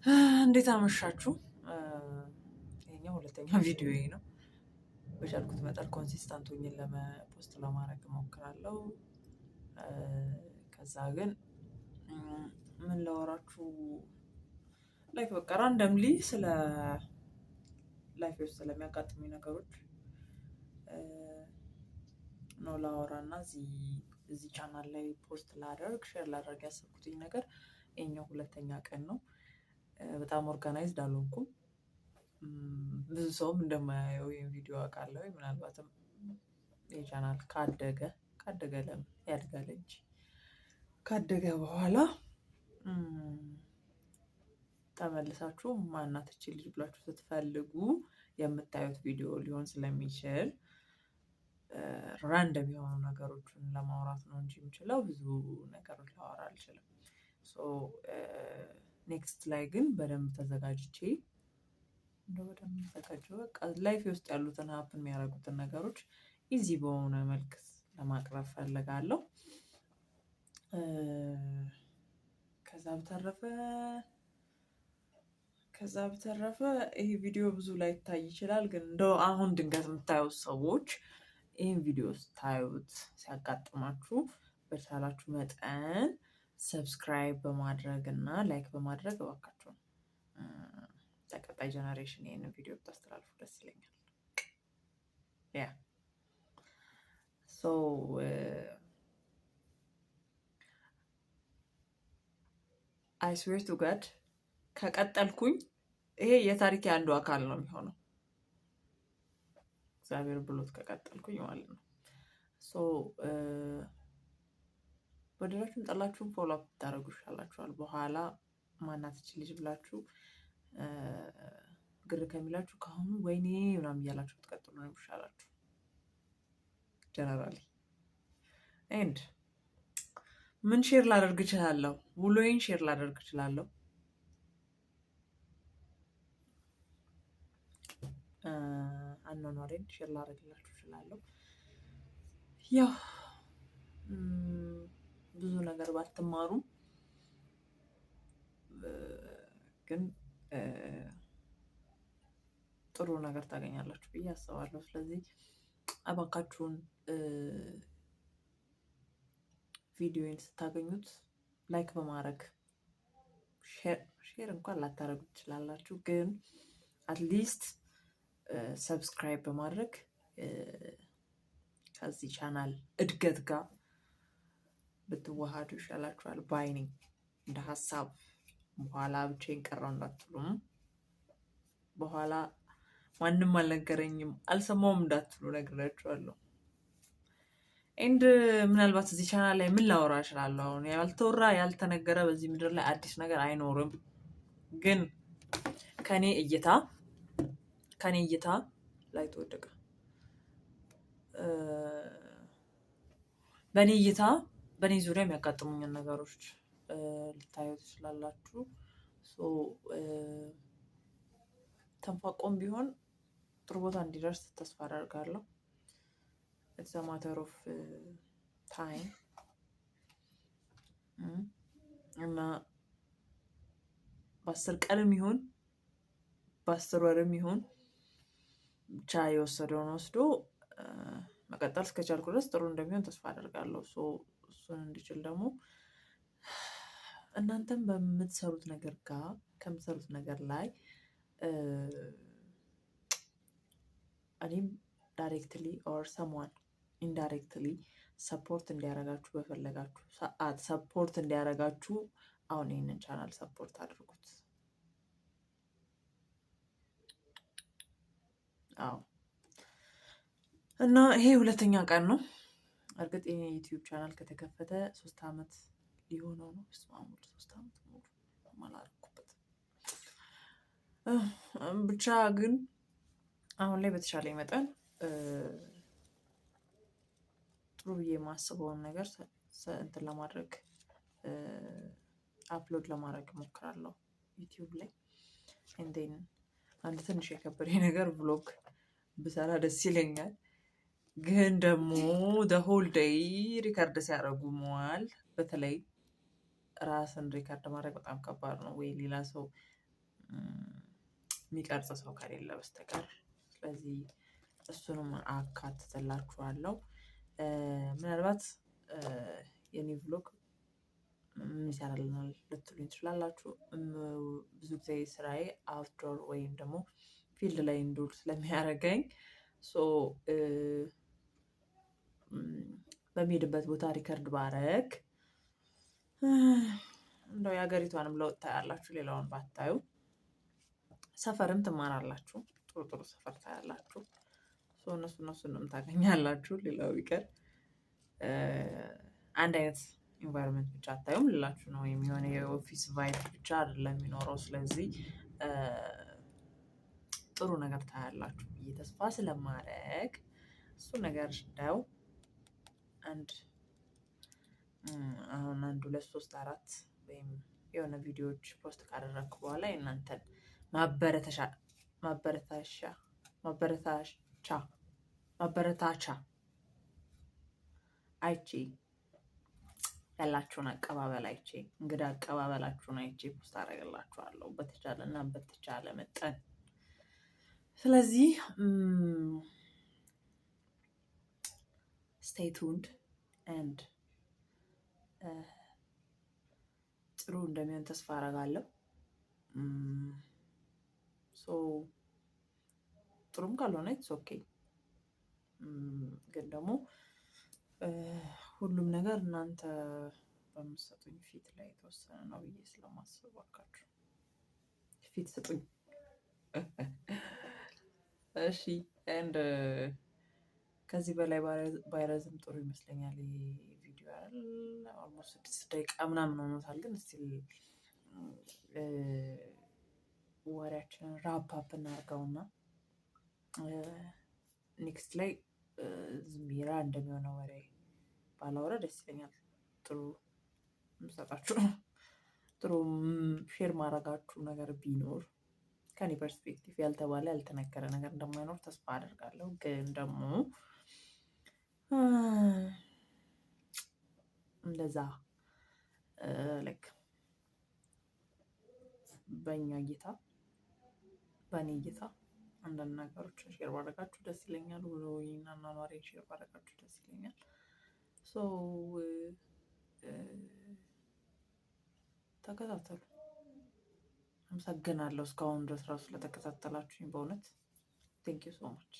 እንዴት አመሻችሁ? ይሄኛው ሁለተኛ ቪዲዮዬ ነው። በቻልኩት መጠን ኮንሲስታንት ሆኜ ፖስት ለማድረግ እሞክራለሁ። ከዛ ግን ምን ላወራችሁ ላይክ በቃ ራንደምሊ ስለ ላይፍ ውስጥ ስለሚያጋጥሙኝ ነገሮች ነው ላወራና እዚህ ቻናል ላይ ፖስት ላደርግ ሼር ላደርግ ያሰብኩትኝ ነገር ይሄኛው ሁለተኛ ቀን ነው። በጣም ኦርጋናይዝድ አልሆንኩም። ብዙ ሰውም እንደማያየው ይሄን ቪዲዮ አውቃለሁ። ምናልባትም የቻናል ካደገ ለምን ያድጋል እንጂ ካደገ በኋላ ተመልሳችሁ ማናት እቺ ልጅ ብላችሁ ስትፈልጉ የምታዩት ቪዲዮ ሊሆን ስለሚችል ራንደም የሆኑ ነገሮችን ለማውራት ነው እንጂ የምችለው ብዙ ነገሮች ላወራ አልችልም። ኔክስት ላይ ግን በደንብ ተዘጋጅቼ በደንብ ተዘጋጅቼ በቃ ላይፌ ውስጥ ያሉትን ሀፕን የሚያደርጉትን ነገሮች ኢዚ በሆነ መልክ ለማቅረብ ፈልጋለሁ። ከዛ በተረፈ ይሄ ቪዲዮ ብዙ ላይታይ ይችላል። ግን እንደው አሁን ድንገት የምታዩት ሰዎች ይህን ቪዲዮ ስታዩት ሲያጋጥማችሁ በቻላችሁ መጠን ሰብስክራይብ በማድረግ እና ላይክ በማድረግ እባካችሁ ለቀጣይ ጀነሬሽን ይህንን ቪዲዮ ብታስተላልፉ ደስ ይለኛል። አይ ስዌር ቱ ጋድ ከቀጠልኩኝ ይሄ የታሪክ አንዱ አካል ነው የሚሆነው። እግዚአብሔር ብሎት ከቀጠልኩኝ ማለት ነው። ወደዳችሁም ጠላችሁም ፎሎ አፕ ብታደርጉ ይሻላችኋል። በኋላ ማናት እቺ ልጅ ብላችሁ ግር ከሚላችሁ ከአሁኑ ወይኔ ምናምን እያላችሁ ትቀጥሉ ነው የሚሻላችሁ። ጀነራሊ ኤንድ ምን ሼር ላደርግ እችላለሁ? ውሎዬን ሼር ላደርግ እችላለሁ። አኗኗሬን ሼር ላደርግላችሁ እችላለሁ። ያው ብዙ ነገር ባትማሩም ግን ጥሩ ነገር ታገኛላችሁ ብዬ አስባለሁ። ስለዚህ እባካችሁን ቪዲዮን ስታገኙት ላይክ በማድረግ ሼር እንኳን ላታደርጉ ትችላላችሁ፣ ግን አትሊስት ሰብስክራይብ በማድረግ ከዚህ ቻናል እድገት ጋር ብትዋሃዱ ይሻላችኋል ባይ ነኝ። እንደ ሀሳብ በኋላ ብቻዬን ቀረው እንዳትሉም፣ በኋላ ማንም አልነገረኝም አልሰማውም እንዳትሉ ነግራችኋለሁ። ኤንድ ምናልባት እዚህ ቻናል ላይ ምን ላወራ እችላለሁ? አሁን ያልተወራ ያልተነገረ በዚህ ምድር ላይ አዲስ ነገር አይኖርም። ግን ከኔ እይታ ላይ ተወደቀ በእኔ እይታ በእኔ ዙሪያ የሚያጋጥሙኝን ነገሮች ልታዩ ትችላላችሁ። ተንፏቆም ቢሆን ጥሩ ቦታ እንዲደርስ ተስፋ አደርጋለሁ። ኢትስ አ ማተር ኦፍ ታይም እና በ10 ቀንም ይሁን በ10 ወርም ይሁን ብቻ የወሰደውን ወስዶ መቀጠል እስከቻልኩ ድረስ ጥሩ እንደሚሆን ተስፋ አደርጋለሁ። እሱን እንዲችል ደግሞ እናንተም ከምትሰሩት ነገር ላይ እኔም ዳይሬክትሊ ኦር ሰምዋን ኢንዳይሬክትሊ ሰፖርት እንዲያደርጋችሁ በፈለጋችሁ ሰዓት ሰፖርት እንዲያደርጋችሁ አሁን ይህንን ቻናል ሰፖርት አድርጉት። እና ይሄ ሁለተኛ ቀን ነው። እርግጥ ይሄ ዩቲዩብ ቻናል ከተከፈተ 3 ዓመት ሊሆነው ነው። 3 ዓመት ሙሉ አላደረኩበትም። ብቻ ግን አሁን ላይ በተሻለ መጠን ጥሩ ብዬ የማስበውን ነገር እንትን ለማድረግ አፕሎድ ለማድረግ እሞክራለሁ ዩቲዩብ ላይ። እንዴን አንድ ትንሽ የከበደኝ ነገር ብሎግ ብሰራ ደስ ይለኛል። ግን ደግሞ ሆል ዴይ ሪከርድ ሲያደርጉ መዋል፣ በተለይ ራስን ሪከርድ ማድረግ በጣም ከባድ ነው። ወይ ሌላ ሰው የሚቀርጽ ሰው ከሌለ በስተቀር። ስለዚህ እሱንም አካትትላችኋለሁ። ምናልባት የኔ ቭሎግ ይሰራልናል ልትሉኝ ትችላላችሁ። ብዙ ጊዜ ስራዬ አውትዶር ወይም ደግሞ ፊልድ ላይ እንዶር ስለሚያደርገኝ በሚሄድበት ቦታ ሪከርድ ባረግ እንደው የሀገሪቷንም ለውጥ ታያላችሁ። ሌላውን ባታዩ ሰፈርም ትማራላችሁ። ጥሩ ጥሩ ሰፈር ታያላችሁ። እነሱንም ታገኛላችሁ። ሌላው ቢቀር አንድ አይነት ኢንቫይሮንመንት ብቻ አታዩም ልላችሁ ነው። ወይም የሆነ የኦፊስ ቫይብ ብቻ አይደለም የሚኖረው። ስለዚህ ጥሩ ነገር ታያላችሁ ብዬ ተስፋ ስለማድረግ እሱ ነገር እንዳው አሁን 1 2 3 4 ወይም የሆነ ቪዲዮዎች ፖስት ካደረግኩ በኋላ የእናንተን ማበረታቻ አይቼ ያላችሁን አቀባበል አይቼ እንግዳ አቀባበላችሁን አይቼ ፖስት አደርግላችኋለሁ በተቻለ መጠን። ስለዚህ ስቴይ ቱንድ ኤንድ ጥሩ እንደሚሆን ተስፋ አደርጋለሁ። ጥሩም ካልሆነ ኢትስ ኦኬ። ግን ደግሞ ሁሉም ነገር እናንተ በምትሰጡኝ ፊት ላይ የተወሰነ ነው ብዬ ስለማስብ እባካችሁ ፊት ስጡኝ። እሺ ኤንድ ከዚህ በላይ ባይረዝም ጥሩ ይመስለኛል። ይሄ ቪዲዮ አይደል ኦልሞስት 6 ደቂቃ ምናምን ሆኖታል። ግን እስቲ ወሬያችንን ራፕ አፕ እናድርገውና ኔክስት ላይ ዝም ብዬ እንደሚሆነው ወሬ ባላወራ ደስ ይለኛል። ጥሩ የምሰጣችሁ ጥሩ ሼር ማድረጋችሁ ነገር ቢኖር ከኔ ፐርስፔክቲቭ ያልተባለ ያልተነገረ ነገር እንደማይኖር ተስፋ አደርጋለሁ። ግን ደግሞ እንደዛ ላይክ በእኛ እይታ በእኔ እይታ አንዳንድ ነገሮችን ሼር ባደረጋችሁ ደስ ይለኛል። ውሎዬን አኗኗሬን ሼር ባደረጋችሁ ደስ ይለኛል። ተከታተሉ። አመሰግናለሁ እስካሁን ድረስ ራሱ ስለተከታተላችሁኝ በእውነት ቴንክ ዩ ሶ ማች።